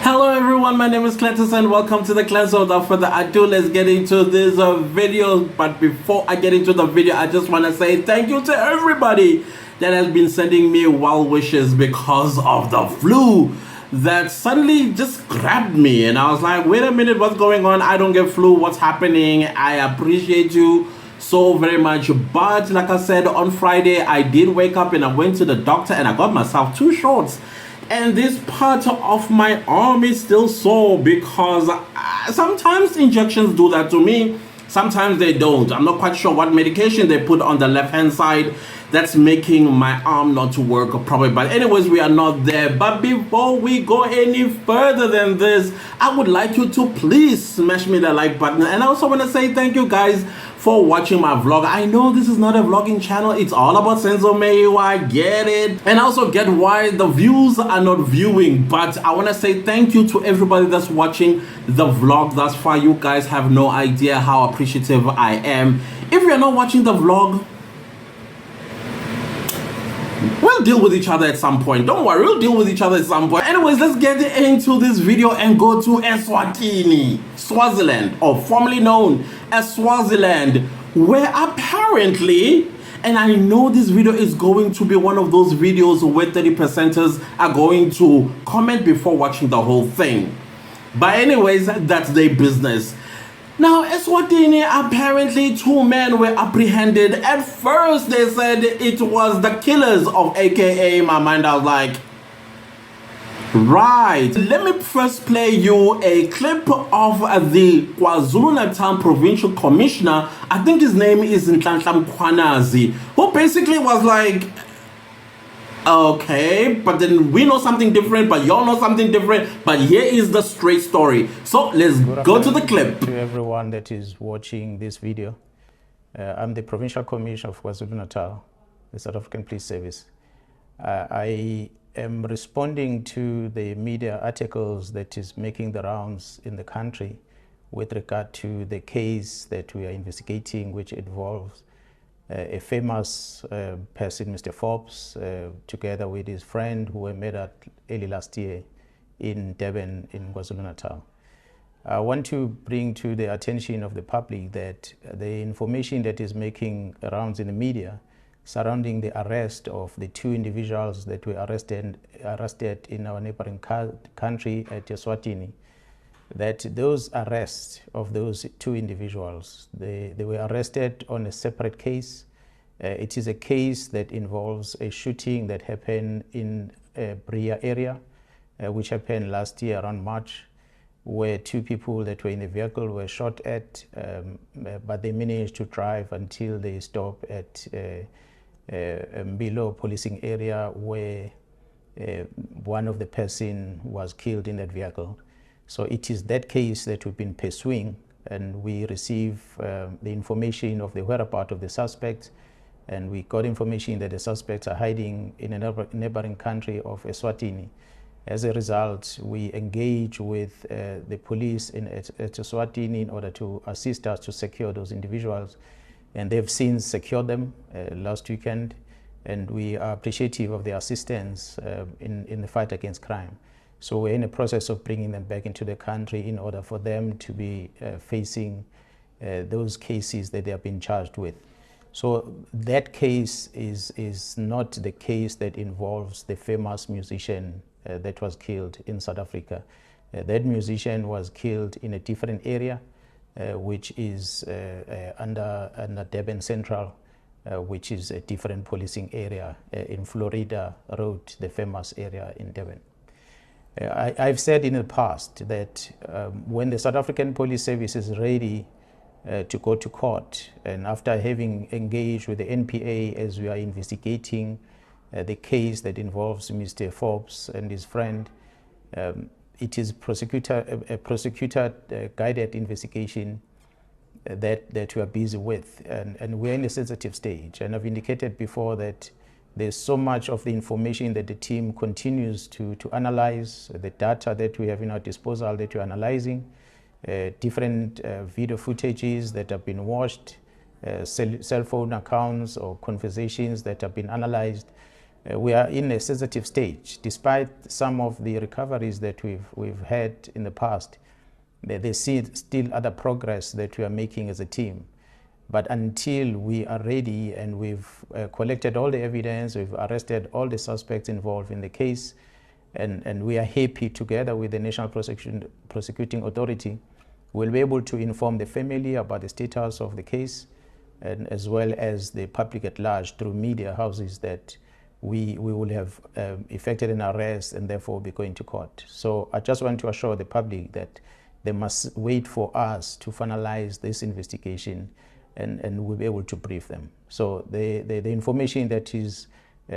Hello everyone, my name is Cletus and welcome to the Cleanse. Without further ado, let's get into this video. But before I get into the video, I just want to say thank you to everybody that has been sending me well wishes because of the flu that suddenly just grabbed me. And I was like, wait a minute, what's going on? I don't get flu, what's happening? I appreciate you so very much. But like I said, on Friday, I did wake up and I went to the doctor and I got myself 2 shots. And this part of my arm is still sore because sometimes injections do that to me, sometimes they don't. I'm not quite sure what medication they put on the left hand side that's making my arm not to work properly. But anyways, we are not there. But before we go any further than this, I would like you to please smash me the like button. And I also want to say thank you guys for watching my vlog. I know this is not a vlogging channel, it's all about Senzo Meyiwa, I get it. And I also get why the views are not viewing, but I want to say thank you to everybody that's watching the vlog thus far. You guys have no idea how appreciative I am. If you're not watching the vlog, we'll deal with each other at some point. Don't worry, we'll deal with each other at some point. Anyways, let's get into this video and go to Eswatini, Swaziland, or formerly known as Swaziland, where apparently, and I know this video is going to be one of those videos where 30%ers are going to comment before watching the whole thing. But anyways, that's their business. Now, Eswatini, apparently 2 men were apprehended. At first, they said it was the killers of AKA. In my mind, I was like, right. Let me first play you a clip of the KwaZulu-Natal Provincial Commissioner. I think his name is Nhlanhla Mkhwanazi, who basically was like, okay, but then we know something different, but y'all know something different, but here is the straight story. So let's go to the clip. To everyone that is watching this video, I'm the Provincial Commissioner of KwaZulu-Natal, the South African Police Service. I am responding to the media articles that is making the rounds in the country with regard to the case that we are investigating, which involves a famous person, Mr. Forbes, together with his friend who were murdered early last year in Durban in KwaZulu-Natal. I want to bring to the attention of the public that the information that is making rounds in the media surrounding the arrest of the 2 individuals that were arrested in our neighboring country at Eswatini, that those arrests of those 2 individuals, they were arrested on a separate case. It is a case that involves a shooting that happened in Bria area, which happened last year around March, where 2 people that were in the vehicle were shot at, but they managed to drive until they stopped at below policing area, where one of the person was killed in that vehicle. So it is that case that we've been pursuing, and we receive the information of the whereabouts of the suspects, and we got information that the suspects are hiding in a neighboring country of Eswatini. As a result, we engage with the police at Eswatini in order to assist us to secure those individuals, and they've since secured them last weekend, and we are appreciative of their assistance in the fight against crime. So we're in the process of bringing them back into the country in order for them to be facing those cases that they have been charged with. So that case is not the case that involves the famous musician that was killed in South Africa. That musician was killed in a different area, which is under Durban Central, which is a different policing area in Florida Road, the famous area in Durban. I've said in the past that when the South African Police Service is ready to go to court, and after having engaged with the NPA as we are investigating the case that involves Mr. Forbes and his friend, it is a prosecutor-guided investigation that we are busy with, and we're in a sensitive stage. And I've indicated before that there's so much of the information that the team continues to analyze, the data that we have in our disposal that we're analyzing, different video footages that have been watched, cell phone accounts or conversations that have been analyzed. We are in a sensitive stage, despite some of the recoveries that we've had in the past. There's still other progress that we are making as a team. But until we are ready and we've collected all the evidence, we've arrested all the suspects involved in the case, and we are happy together with the National Prosecuting Authority, we'll be able to inform the family about the status of the case, and as well as the public at large through media houses that we will have effected an arrest and therefore be going to court. So I just want to assure the public that they must wait for us to finalize this investigation, and we'll be able to brief them. So the information that is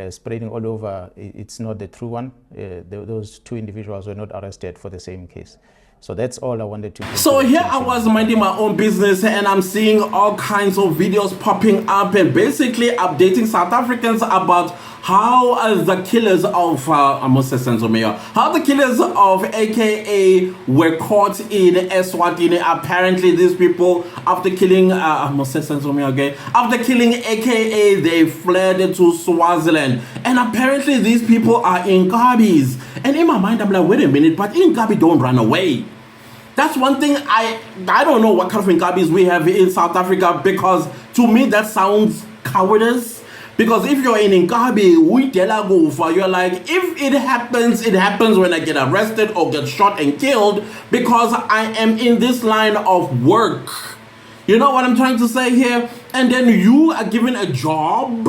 spreading all over, it's not the true one. Those two individuals were not arrested for the same case. So that's all I wanted to do. So here I was minding my own business, and I'm seeing all kinds of videos popping up and basically updating South Africans about how the killers of I must say Senzo Meyiwa, how the killers of AKA were caught in Eswatini. Apparently these people, after killing I must say Senzo Meyiwa again, after killing AKA, they fled to Swaziland, and apparently these people are Inkabis. And in my mind I'm like, wait a minute, but Inkabi don't run away. That's one thing I don't know what kind of Inkabis we have in South Africa, because to me that sounds cowardice. Because if you're in Inkabi, we tell go, you're like, if it happens when I get arrested or get shot and killed, because I am in this line of work. You know what I'm trying to say here? And then you are given a job,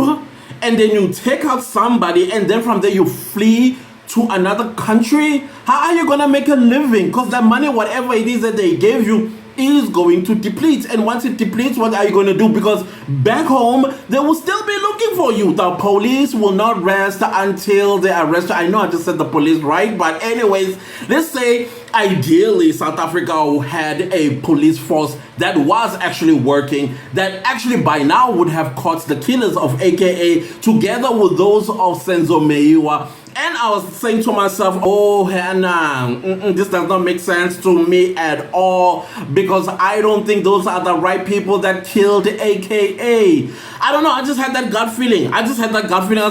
and then you take out somebody, and then from there you flee to another country. How are you gonna make a living? Because that money, whatever it is that they gave you, is going to deplete, and once it depletes, what are you going to do? Because back home they will still be looking for you. The police will not rest until they arrest you. I know I just said the police, right? But anyways, let's say ideally South Africa had a police force that was actually working, that actually by now would have caught the killers of AKA together with those of Senzo Meyiwa. And I was saying to myself, oh Hannah, this does not make sense to me at all, because I don't think those are the right people that killed AKA. I don't know, I just had that gut feeling. I was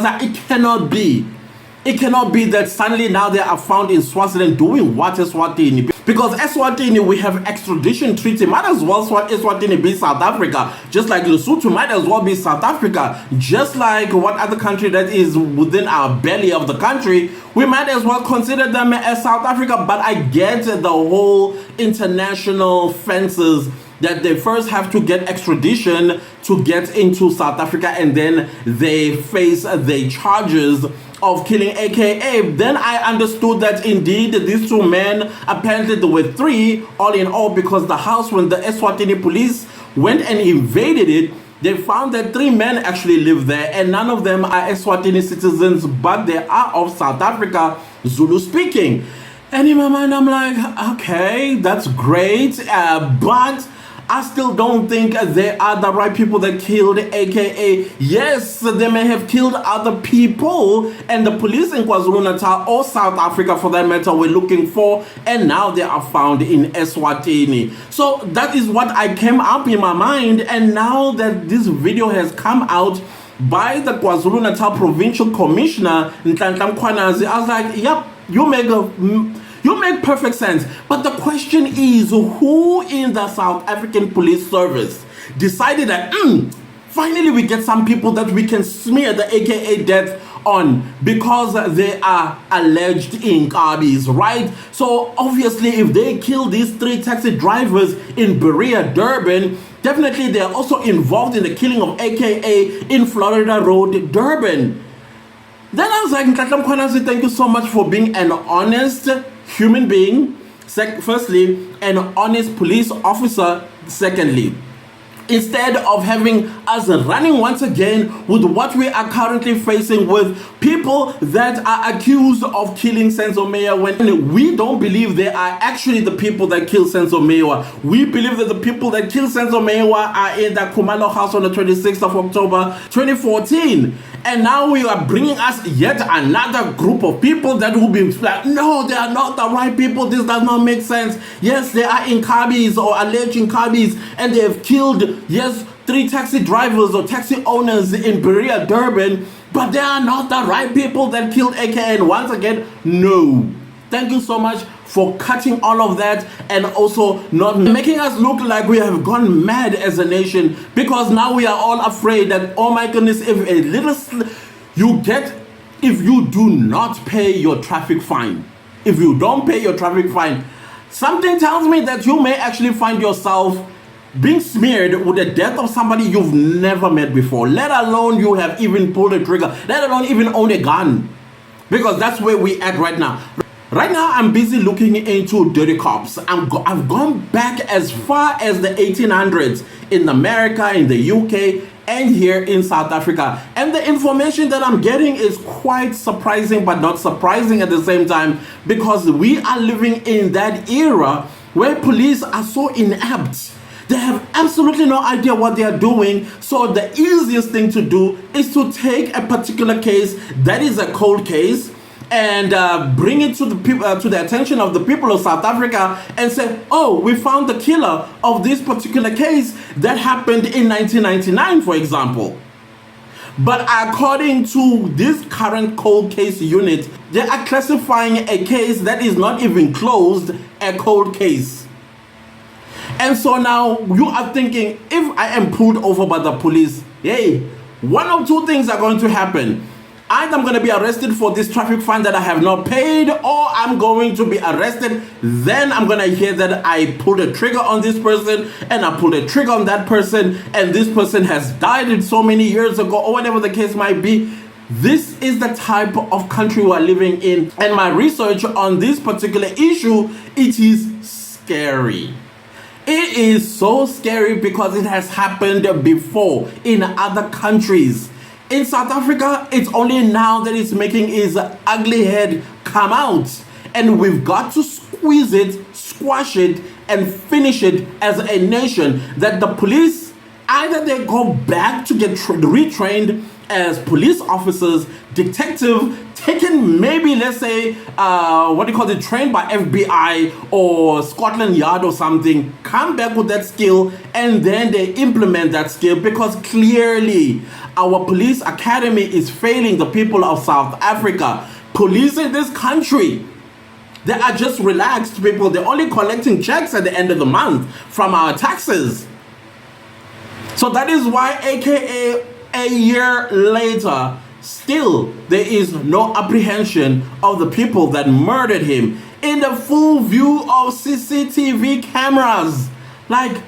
like, it cannot be. It cannot be that suddenly now they are found in Swaziland doing what Eswatini. Because Eswatini, we have extradition treaty. Might as well Eswatini be South Africa. Just like Lesotho might as well be South Africa. Just like what other country that is within our belly of the country, we might as well consider them as South Africa. But I get the whole international fences that they first have to get extradition to get into South Africa, and then they face the charges of killing AKA. Then I understood that indeed these two men, apparently there were three all in all, because the house, when the Eswatini police went and invaded it, they found that three men actually live there, and none of them are Eswatini citizens, but they are of South Africa, Zulu speaking. And in my mind I'm like, okay, that's great, but I still don't think they are the right people that killed AKA. Yes, they may have killed other people, and the police in KwaZulu-Natal or South Africa for that matter were looking for, and now they are found in Eswatini. So that is what I came up in my mind, and now that this video has come out by the KwaZulu-Natal Provincial Commissioner, Nhlanhla Mkhwanazi, I was like, yep, you make perfect sense. But the question is, who in the South African Police Service decided that finally we get some people that we can smear the AKA death on, because they are alleged Inkabis, right? So obviously if they kill these three taxi drivers in Berea, Durban, definitely they are also involved in the killing of AKA in Florida Road, Durban. Then I was like, Nhlanhla Mkhwanazi, thank you so much for being an honest human being, firstly, an honest police officer, secondly. Instead of having us running once again with what we are currently facing with people that are accused of killing Senzo Meyiwa, when we don't believe they are actually the people that kill Senzo Meyiwa. We believe that the people that kill Senzo Meyiwa are in the Kumalo house on the 26th of October 2014. And now we are bringing us yet another group of people that will be like, no, they are not the right people. This does not make sense. Yes, they are Inkabis or alleged Inkabis, and they have killed, yes, 3 taxi drivers or taxi owners in Berea, Durban. but they are not the right people that killed AKA. And once again, no. Thank you so much for cutting all of that and also not making us look like we have gone mad as a nation, because now we are all afraid that, oh my goodness, if a little if you do not pay your traffic fine, if you don't pay your traffic fine, something tells me that you may actually find yourself being smeared with the death of somebody you've never met before, let alone you have even pulled a trigger, let alone even own a gun, because that's where we at right now. Right now, I'm busy looking into dirty cops. I've gone back as far as the 1800s in America, in the UK, and here in South Africa. And the information that I'm getting is quite surprising, but not surprising at the same time, because we are living in that era where police are so inept. They have absolutely no idea what they are doing. So the easiest thing to do is to take a particular case that is a cold case and bring it to the people, to the attention of the people of South Africa, and say, oh, we found the killer of this particular case that happened in 1999, for example. But according to this current cold case unit, they are classifying a case that is not even closed a cold case. And so now you are thinking, if I am pulled over by the police, hey, one of two things are going to happen. Either I'm going to be arrested for this traffic fine that I have not paid, or I'm going to be arrested. Then I'm going to hear that I pulled a trigger on this person, and I pulled a trigger on that person, and this person has died so many years ago, or whatever the case might be. This is the type of country we are living in. And my research on this particular issue, it is scary. It is so scary because it has happened before in other countries. In South Africa, it's only now that it's making its ugly head come out. And we've got to squeeze it, squash it, and finish it as a nation. That the police, either they go back to get retrained as police officers, detective, taken maybe, let's say, trained by FBI or Scotland Yard or something, come back with that skill, and then they implement that skill, because clearly our police academy is failing the people of South Africa. Police in this country, they are just relaxed people. They're only collecting checks at the end of the month from our taxes. So that is why, AKA, a year later, still there is no apprehension of the people that murdered him in the full view of CCTV cameras. Like,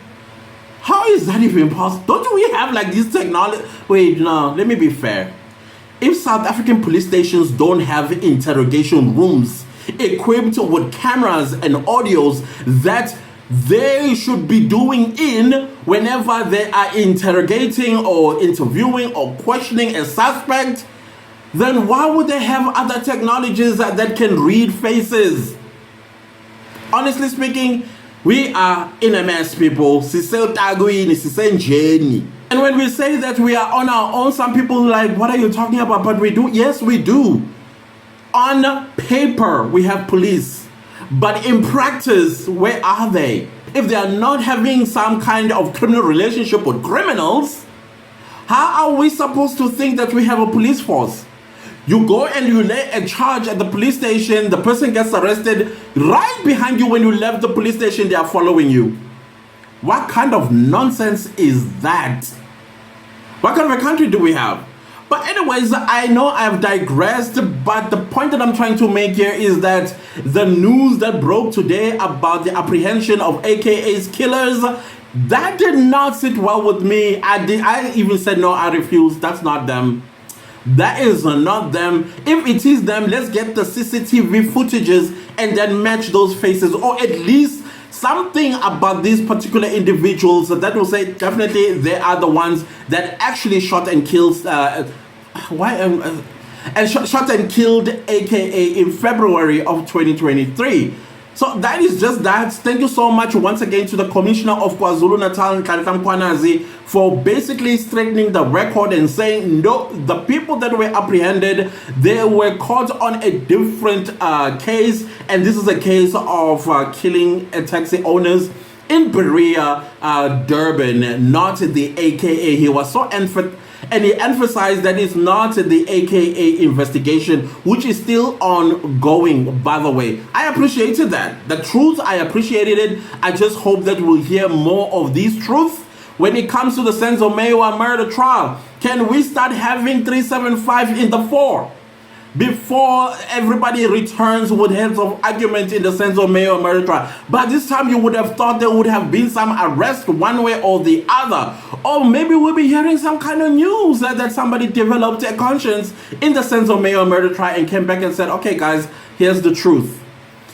how is that even possible? Don't we have like this technology? Wait, no, let me be fair. If South African police stations don't have interrogation rooms equipped with cameras and audios that they should be doing in whenever they are interrogating or interviewing or questioning a suspect, then why would they have other technologies that can read faces? Honestly speaking, we are in a mess, people. And when we say that we are on our own, some people are like, what are you talking about? But we do. Yes, we do. On paper, we have police. But in practice, where are they? If they are not having some kind of criminal relationship with criminals, how are we supposed to think that we have a police force? You go and you lay a charge at the police station, the person gets arrested, right behind you when you left the police station, they are following you. What kind of nonsense is that? What kind of a country do we have? But anyways, I know I've digressed, but the point that I'm trying to make here is that the news that broke today about the apprehension of AKA's killers, that did not sit well with me. I even said, no, I refuse. That's not them. That is not them. If it is them, let's get the CCTV footages and then match those faces, or at least something about these particular individuals that will say definitely they are the ones that actually shot and killed shot and killed AKA in February of 2023. So that is just that. Thank you so much once again to the Commissioner of KwaZulu-Natal, Nkandla Mkhwanazi, for basically straightening the record and saying, no, the people that were apprehended, they were caught on a different case, and this is a case of killing taxi owners in Berea, Durban, not the AKA. He was so And he emphasized that it's not the AKA investigation, which is still ongoing, by the way. I appreciated that. The truth, I appreciated it. I just hope that we'll hear more of these truths when it comes to the Senzo Meyiwa murder trial. Can we start having 375 in the 4? Before everybody returns with heads of argument in the Senzo Meyiwa murder trial. But this time you would have thought there would have been some arrest one way or the other. Or maybe we'll be hearing some kind of news that somebody developed a conscience in the Senzo Meyiwa murder trial and came back and said, okay guys, here's the truth.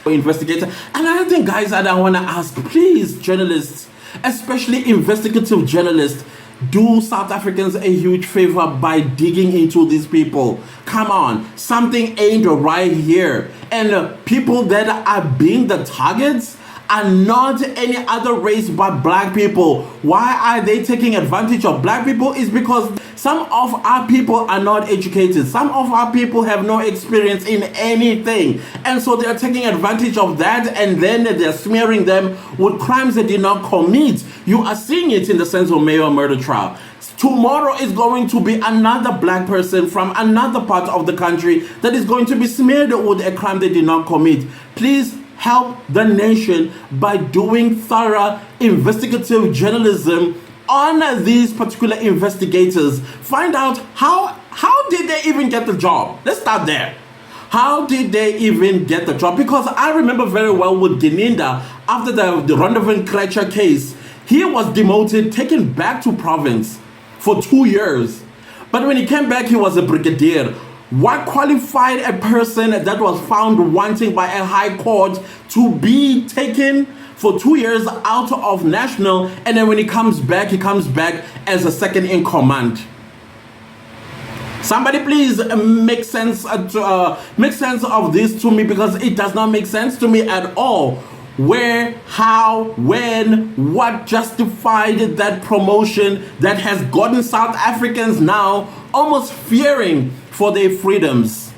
Investigator. Another thing, guys, that I want to ask, please, journalists, especially investigative journalists, do South Africans a huge favor by digging into these people. Come on, something ain't right here. And people that are being the targets are not any other race but black people. Why are they taking advantage of black people? Is because some of our people are not educated. Some of our people have no experience in anything. And so they're taking advantage of that, and then they're smearing them with crimes they did not commit. You are seeing it in the Senzo Meyiwa murder trial. Tomorrow is going to be another black person from another part of the country that is going to be smeared with a crime they did not commit. Please help the nation by doing thorough investigative journalism on these particular investigators. Find out how did they even get the job. Let's start there. How did they even get the job? Because I remember very well with Gininda, after the Rondovan Krecher case, he was demoted, taken back to province for 2 years. But when he came back, he was a brigadier. What qualified a person that was found wanting by a high court to be taken for 2 years out of national, and then when he comes back as a second in command? Somebody please make sense of this to me, because it does not make sense to me at all. Where, how, when, what justified that promotion that has gotten South Africans now almost fearing for their freedoms?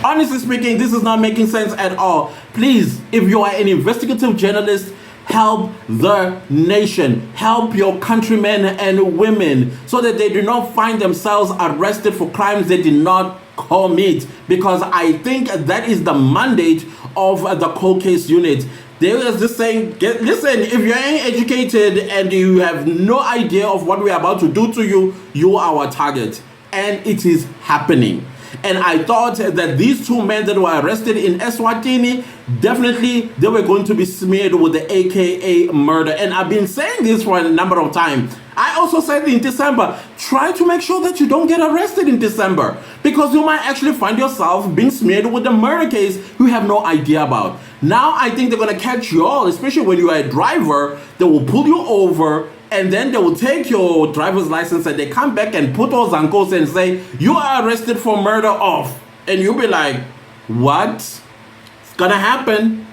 Honestly speaking, this is not making sense at all. Please, if you are an investigative journalist, help the nation, help your countrymen and women so that they do not find themselves arrested for crimes they did not commit, because I think that is the mandate of the cold case unit. They was just saying, listen, if you ain't educated and you have no idea of what we're about to do to you, you are our target. And it is happening. And I thought that these two men that were arrested in Eswatini, definitely they were going to be smeared with the AKA murder. And I've been saying this for a number of times. I also said in December, try to make sure that you don't get arrested in December, because you might actually find yourself being smeared with a murder case you have no idea about. Now I think they're going to catch you all, especially when you are a driver. They will pull you over, and then they will take your driver's license, and they come back and put those ankles and say, you are arrested for murder off. And you'll be like, what? It's gonna happen.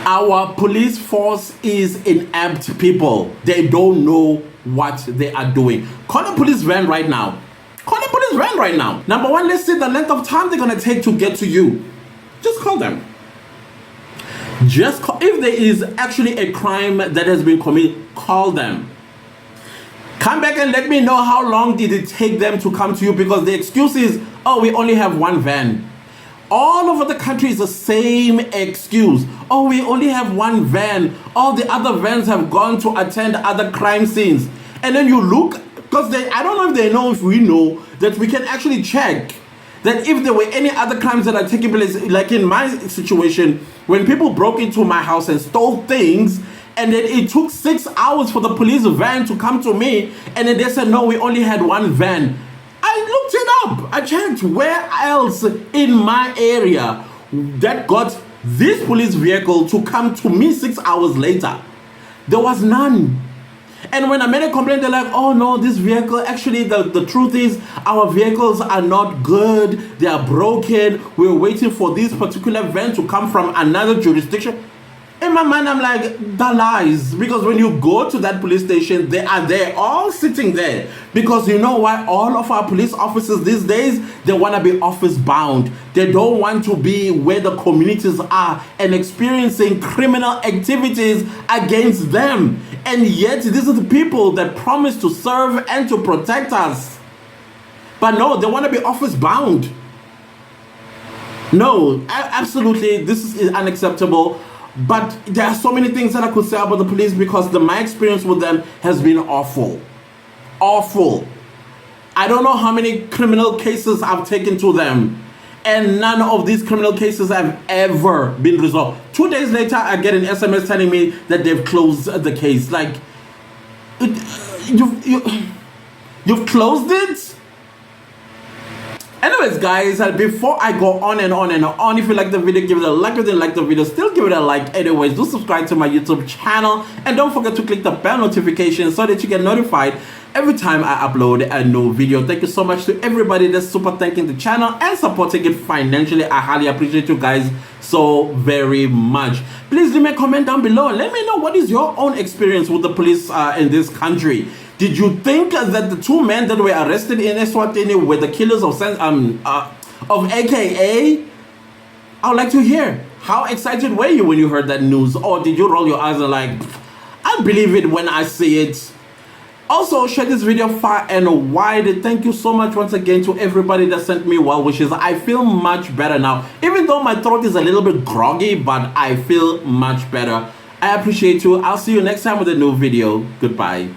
Our police force is inept people. They don't know what they are doing. Call a police van right now. Call a police van right now. Number one, let's see the length of time they're gonna take to get to you. Just call them. Just call. If there is actually a crime that has been committed, call them. Come back and let me know how long did it take them to come to you, because the excuse is, oh, we only have one van. All over the country is the same excuse. Oh, we only have one van. All the other vans have gone to attend other crime scenes. And then you look, because I don't know if they know, if we know, that we can actually check that if there were any other crimes that are taking place, like in my situation, when people broke into my house and stole things, and then it took 6 hours for the police van to come to me, and then they said, no, we only had one van. I looked it up. I checked where else in my area that got this police vehicle to come to me 6 hours later. There was none. And when I made a complaint, they're like, oh no, this vehicle, actually the truth is our vehicles are not good. They are broken. We're waiting for this particular van to come from another jurisdiction. In my mind, I'm like, that lies. Because when you go to that police station, they are there, all sitting there. Because you know why? All of our police officers these days, they want to be office bound. They don't want to be where the communities are and experiencing criminal activities against them. And yet, these are the people that promise to serve and to protect us. But no, they want to be office bound. No, absolutely, this is unacceptable. But there are so many things that I could say about the police because my experience with them has been awful. Awful. I don't know how many criminal cases I've taken to them, and none of these criminal cases have ever been resolved. 2 days later, I get an SMS telling me that they've closed the case. Like, you've closed it? Anyways, guys, before I go on and on and on, if you like the video, give it a like. If you didn't like the video, still give it a like. Anyways, do subscribe to my YouTube channel and don't forget to click the bell notification so that you get notified every time I upload a new video. Thank you so much to everybody that's super thanking the channel and supporting it financially. I highly appreciate you guys so very much. Please leave me a comment down below. Let me know what is your own experience with the police in this country. Did you think that the 2 men that were arrested in Eswatini were the killers of AKA? I would like to hear. How excited were you when you heard that news? Or did you roll your eyes and like, I believe it when I see it? Also, share this video far and wide. Thank you so much once again to everybody that sent me well wishes. I feel much better now. Even though my throat is a little bit groggy, but I feel much better. I appreciate you. I'll see you next time with a new video. Goodbye.